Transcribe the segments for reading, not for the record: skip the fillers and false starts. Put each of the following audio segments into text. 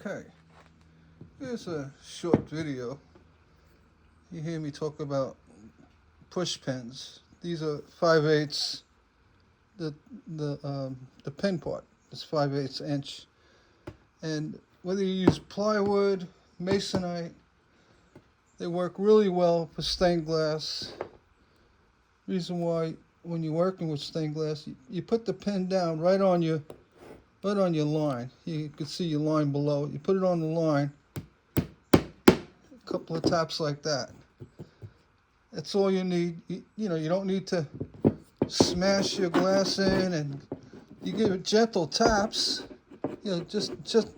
Okay, here's a short video. You hear me talk about push pins. These are 5/8. The pin part is 5/8 inch, and whether you use plywood, masonite, they work really well for stained glass. Reason why, when you're working with stained glass, you put the pin down right on your line. You can see your line below. You put it on the line, a couple of taps like that. That's all you need. You don't need to smash your glass in, and you give it gentle taps. Just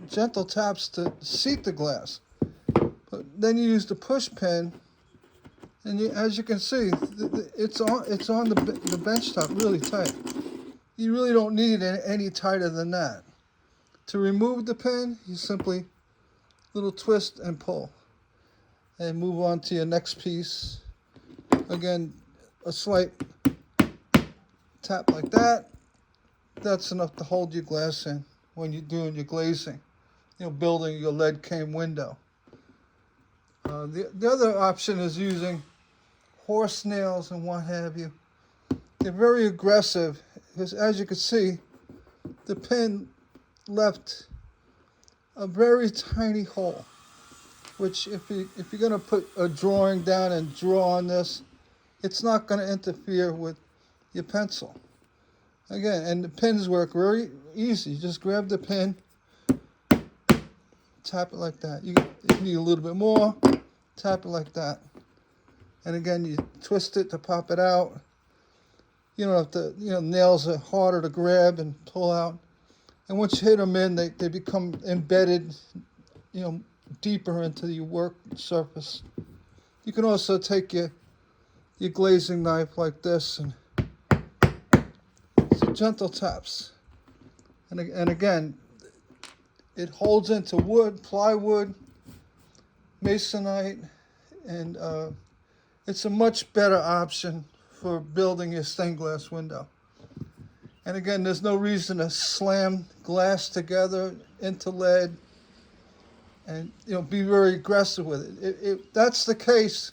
gentle taps to seat the glass. But then you use the push pin, and as you can see, it's on the bench top really tight. You really don't need it any tighter than that. To remove the pin, you simply little twist and pull, and move on to your next piece. Again, a slight tap like that. That's enough to hold your glass in when you're doing your glazing, building your lead came window. The other option is using horse nails and what have you. They're very aggressive because, as you can see, the pin left a very tiny hole, which if you're going to put a drawing down and draw on this, it's not going to interfere with your pencil. Again, and the pins work very easy. You just grab the pin, tap it like that. If you need a little bit more, tap it like that. And again, you twist it to pop it out. You don't have to, nails are harder to grab and pull out. And once you hit them in, they become embedded, deeper into your work surface. You can also take your glazing knife like this and gentle taps. And again, it holds into wood, plywood, masonite, and it's a much better option for building your stained glass window. And again, there's no reason to slam glass together into lead and be very aggressive with it. If that's the case,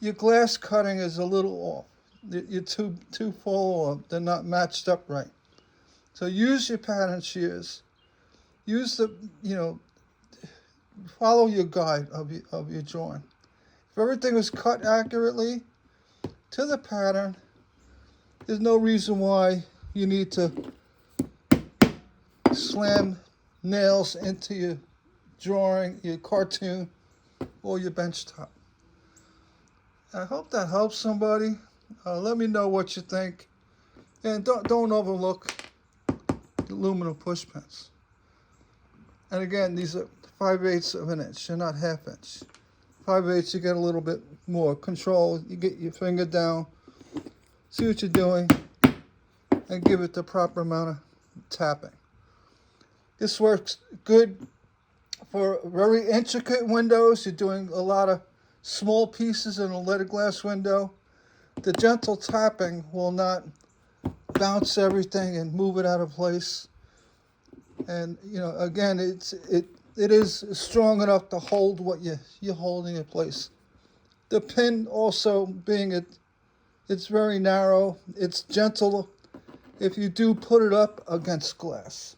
your glass cutting is a little off. You're too full, or they're not matched up right. So use your pattern shears. Use follow your guide of your drawing. If everything is cut accurately to the pattern, there's no reason why you need to slam nails into your drawing, your cartoon, or your bench top. I hope that helps somebody. Let me know what you think, and don't overlook the aluminum push pins. And again, these are 5/8 of an inch. They're not 1/2 inch. 5/8, you get a little bit more control. You get your finger down, see what you're doing, and give it the proper amount of tapping. This works good for very intricate windows. You're doing a lot of small pieces in a leaded glass window. The gentle tapping will not bounce everything and move it out of place. And again, it is strong enough to hold what you're holding in place. The pin also it's very narrow. It's gentle. If you do put it up against glass,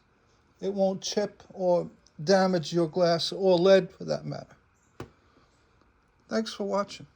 it won't chip or damage your glass or lead for that matter. Thanks for watching.